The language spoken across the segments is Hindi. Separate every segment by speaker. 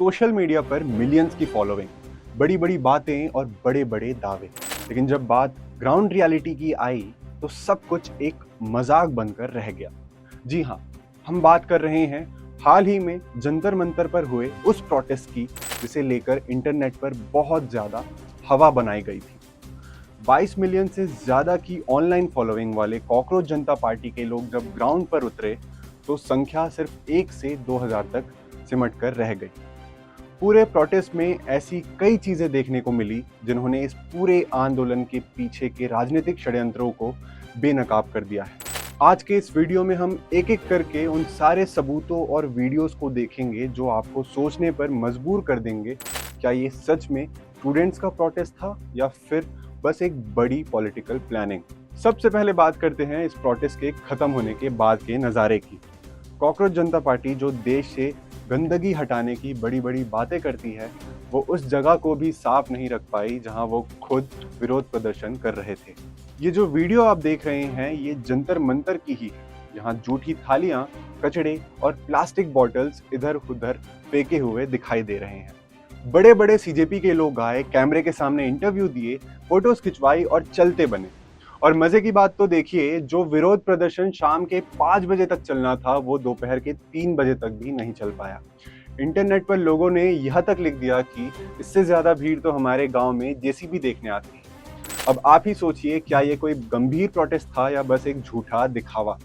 Speaker 1: सोशल मीडिया पर मिलियंस की फॉलोइंग, बड़ी बड़ी बातें और बड़े बड़े दावे। लेकिन जब बात ग्राउंड रियलिटी की आई तो सब कुछ एक मजाक बनकर रह गया। जी हाँ, हम बात कर रहे हैं हाल ही में जंतर मंतर पर हुए उस प्रोटेस्ट की जिसे लेकर इंटरनेट पर बहुत ज्यादा हवा बनाई गई थी। 22 मिलियन से ज्यादा की ऑनलाइन फॉलोइंग वाले कॉकरोच जनता पार्टी के लोग जब ग्राउंड पर उतरे तो संख्या सिर्फ 1 से 2000 तक सिमट कर रह गई। पूरे प्रोटेस्ट में ऐसी कई चीजें देखने को मिली जिन्होंने इस पूरे आंदोलन के पीछे के राजनीतिक षड्यंत्रों को बेनकाब कर दिया है। आज के इस वीडियो में हम एक एक करके उन सारे सबूतों और वीडियोस को देखेंगे जो आपको सोचने पर मजबूर कर देंगे, क्या ये सच में स्टूडेंट्स का प्रोटेस्ट था या फिर बस एक बड़ी पॉलिटिकल प्लानिंग। सबसे पहले बात करते हैं इस प्रोटेस्ट के खत्म होने के बाद के नज़ारे की। कॉकरोच जनता पार्टी जो देश से गंदगी हटाने की बड़ी बड़ी बातें करती है, वो उस जगह को भी साफ नहीं रख पाई जहां वो खुद विरोध प्रदर्शन कर रहे थे। ये जो वीडियो आप देख रहे हैं ये जंतर मंतर की ही है। यहाँ जूठी थालियां, कचड़े और प्लास्टिक बॉटल्स इधर उधर फेंके हुए दिखाई दे रहे हैं। बड़े बड़े सीजेपी के लोग आए, कैमरे के सामने इंटरव्यू दिए, फोटोज खिंचवाई और चलते बने। और मजे की बात तो देखिए, जो विरोध प्रदर्शन शाम के 5 बजे तक चलना था वो दोपहर के 3 बजे तक भी नहीं चल पाया। इंटरनेट पर लोगों ने यह तक लिख दिया कि इससे ज्यादा भीड़ तो हमारे गांव में जेसीबी देखने आती है। अब आप ही सोचिए, क्या ये कोई गंभीर प्रोटेस्ट था या बस एक झूठा दिखावा।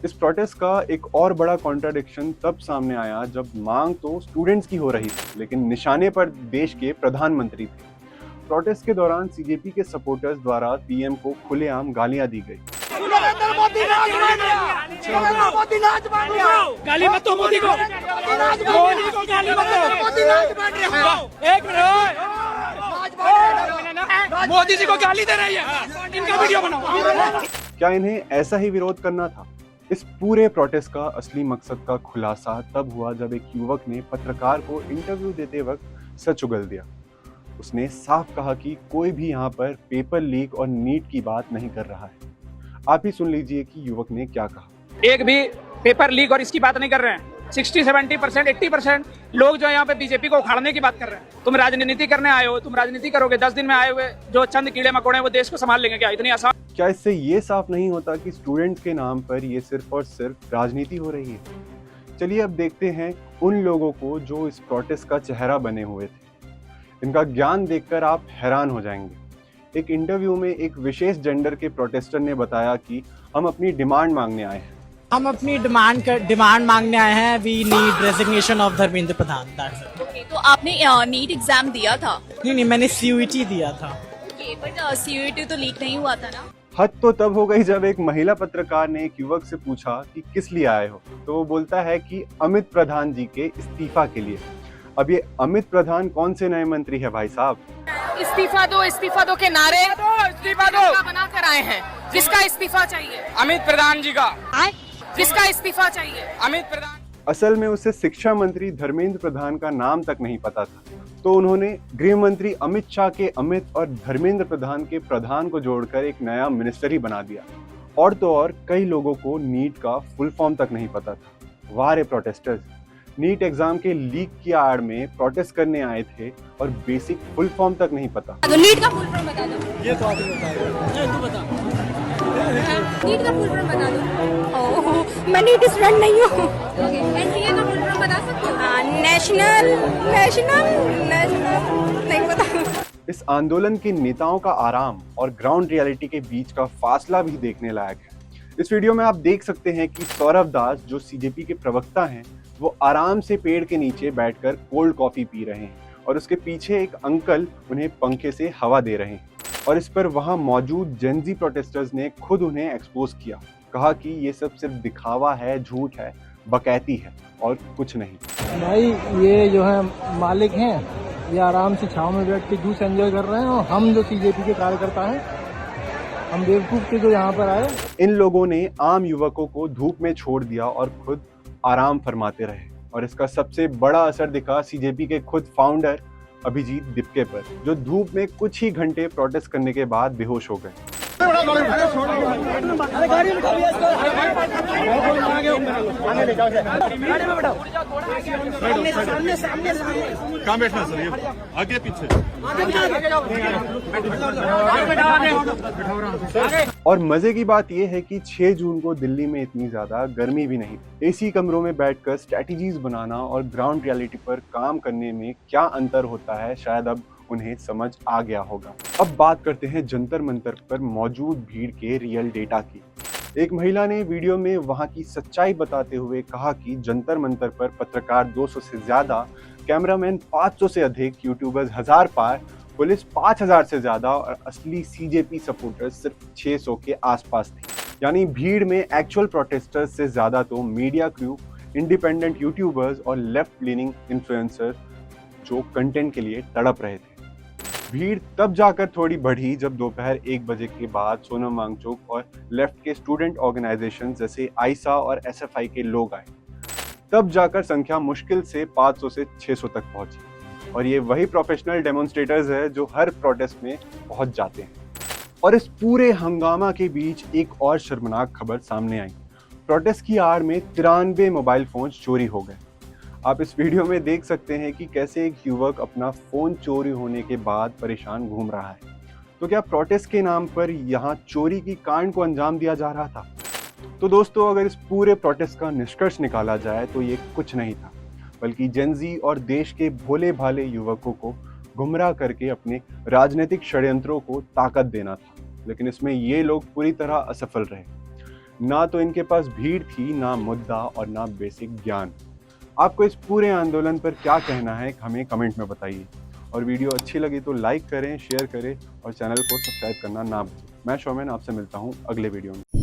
Speaker 1: इस प्रोटेस्ट का एक और बड़ा कॉन्ट्राडिक्शन तब सामने आया जब मांग तो स्टूडेंट्स की हो रही थी लेकिन निशाने पर देश के प्रधानमंत्री थे। प्रोटेस्ट के दौरान सीजेपी के सपोर्टर्स द्वारा पीएम को खुलेआम गालियां दी गई।
Speaker 2: गाली मत दो मोदी को, गाली मत दो। मोदी जी को गाली दे रही है, इनका वीडियो बनाओ।
Speaker 1: क्या इन्हें ऐसा ही विरोध करना था? इस पूरे प्रोटेस्ट का असली मकसद का खुलासा तब हुआ जब एक युवक ने पत्रकार को इंटरव्यू देते वक्त सच उगल दिया। उसने साफ कहा कि कोई भी यहाँ पर पेपर लीक और नीट की बात नहीं कर रहा है। आप ही सुन लीजिए कि युवक ने क्या कहा।
Speaker 2: एक भी पेपर लीक और इसकी बात नहीं कर रहे हैं। 60-70%, 80% लोग जो यहाँ पे बीजेपी को उखाड़ने की बात कर रहे हैं। तुम राजनीति करने आए हो, तुम राजनीति करोगे, 10 दिन में आए हुए जो चंद कीड़े मकोड़े वो देश को संभाल लेंगे क्या? इतनी आसान?
Speaker 1: क्या इससे ये साफ नहीं होता कि स्टूडेंट्स के नाम पर ये सिर्फ और सिर्फ राजनीति हो रही है? चलिए अब देखते हैं उन लोगों को जो इस प्रोटेस्ट का चेहरा बने हुए थे। इनका ज्ञान देखकर आप हैरान हो जाएंगे। एक इंटरव्यू में एक विशेष जेंडर के प्रोटेस्टर ने बताया कि हम अपनी डिमांड मांगने आए हैं।
Speaker 3: हम अपनी डिमांड मांगने आए हैं। We need resignation of Dharmendra Pradhan.
Speaker 4: Okay, तो आपने नीट एग्जाम दिया था?
Speaker 3: नहीं, मैंने सीयूईटी दिया था।
Speaker 4: बट सीयूईटी तो लीक नहीं हुआ था ना?
Speaker 1: हद तो तब हो गई जब एक महिला पत्रकार ने एक युवक से पूछा कि किस लिए आए हो, तो वो बोलता है कि अमित प्रधान जी के इस्तीफा के लिए। अब ये अमित प्रधान कौन से नए मंत्री है भाई साहब?
Speaker 5: इस्तीफा दो के नारे इस्तीफा दो बना कर आए हैं। किसका इस्तीफा चाहिए?
Speaker 2: अमित प्रधान जी का।
Speaker 5: किसका इस्तीफा चाहिए?
Speaker 2: अमित प्रधान।
Speaker 1: असल में उसे शिक्षा मंत्री धर्मेंद्र प्रधान का नाम तक नहीं पता था, तो उन्होंने गृह मंत्री अमित शाह के अमित और धर्मेंद्र प्रधान के प्रधान को जोड़कर एक नया मिनिस्टर ही बना दिया। और तो और कई लोगों को नीट का फुल फॉर्म तक नहीं पता था। वाह रे प्रोटेस्टर्स, नीट एग्जाम के लीक की आड़ में प्रोटेस्ट करने आए थे और बेसिक फुल फॉर्म तक नहीं पता।
Speaker 4: तो नीट का फुल फॉर्म बता दो।
Speaker 3: ये तो आप ही बता।
Speaker 4: नीट का फुल फॉर्म बता दो।
Speaker 5: ओह, मैं नीट स्टूडेंट नहीं हूँ।
Speaker 4: एनटीए का फुल फॉर्म बता सकते हो?
Speaker 5: नेशनल नहीं पता।
Speaker 1: इस आंदोलन के नेताओं का आराम और ग्राउंड रियलिटी के बीच का फासला भी देखने लायक है। इस वीडियो में आप देख सकते हैं कि सौरभ दास जो सीजेपी के प्रवक्ता हैं, वो आराम से पेड़ के नीचे बैठकर कोल्ड कॉफी पी रहे हैं और उसके पीछे एक अंकल उन्हें पंखे से हवा दे रहे हैं। और इस पर वहां मौजूद जेनजी प्रोटेस्टर्स ने खुद उन्हें एक्सपोज किया, कहा कि ये सब सिर्फ दिखावा है, झूठ है, बकैती है और कुछ नहीं।
Speaker 6: भाई ये जो है मालिक हैं, ये आराम से छांव में बैठ के जूस एंजॉय कर रहे हैं और हम जो सीजेपी के कार्यकर्ता हैं, हम बेवकूफ के जो यहाँ पर आए।
Speaker 1: इन लोगों ने आम युवकों को धूप में छोड़ दिया और खुद आराम फरमाते रहे और इसका सबसे बड़ा असर दिखा सीजेपी के खुद फाउंडर अभिजीत दिपके पर, जो धूप में कुछ ही घंटे प्रोटेस्ट करने के बाद बेहोश हो गए।
Speaker 7: कहाँ बैठना सर? ये आगे पीछे।
Speaker 1: और मजे की बात यह है कि 6 जून को दिल्ली में इतनी ज्यादा गर्मी भी नहीं। एसी कमरों में बैठकर स्ट्रेटजीज बनाना और ग्राउंड रियलिटी पर काम करने में क्या अंतर होता है, शायद अब उन्हें समझ आ गया होगा। अब बात करते हैं जंतर मंतर पर मौजूद भीड़ के रियल डेटा की। एक महिला ने वीडियो में वहां की सच्चाई बताते हुए कहा कि जंतर मंतर पर पत्रकार 200 से ज्यादा, कैमरामैन 500 से अधिक, यूट्यूबर्स 1000 पार, पुलिस 5000 से ज्यादा और असली सीजेपी सपोर्टर्स सिर्फ 600 के आसपास थे। यानी भीड़ में एक्चुअल प्रोटेस्टर्स से ज्यादा तो मीडिया क्रू, इंडिपेंडेंट यूट्यूबर्स और लेफ्ट लीनिंग इन्फ्लुएंसर जो कंटेंट के लिए तड़प रहे थे। भीड़ तब जाकर थोड़ी बढ़ी जब दोपहर 1 बजे के बाद सोनम वांगचुक और लेफ्ट के स्टूडेंट ऑर्गेनाइजेशन जैसे आईसा और एसएफआई के लोग आए। तब जाकर संख्या मुश्किल से 500 से 600 तक पहुंची। और ये वही प्रोफेशनल डेमोन्स्ट्रेटर्स है जो हर प्रोटेस्ट में पहुंच जाते हैं। और इस पूरे हंगामा के बीच एक और शर्मनाक खबर सामने आई। प्रोटेस्ट की आड़ में 93 मोबाइल फोन चोरी हो गए। आप इस वीडियो में देख सकते हैं कि कैसे एक युवक अपना फोन चोरी होने के बाद परेशान घूम रहा है। तो क्या प्रोटेस्ट के नाम पर यहाँ चोरी की कांड को अंजाम दिया जा रहा था? तो दोस्तों, अगर इस पूरे प्रोटेस्ट का निष्कर्ष निकाला जाए तो ये कुछ नहीं था, बल्कि जेनजी और देश के भोले भाले युवकों को गुमराह करके अपने राजनीतिक षड्यंत्रों को ताकत देना था। लेकिन इसमें ये लोग पूरी तरह असफल रहे। ना तो इनके पास भीड़ थी, ना मुद्दा और ना बेसिक ज्ञान। आपको इस पूरे आंदोलन पर क्या कहना है, हमें कमेंट में बताइए। और वीडियो अच्छी लगी तो लाइक करें, शेयर करें और चैनल को सब्सक्राइब करना ना भूलें। मैं शौमेन आपसे मिलता हूँ अगले वीडियो में।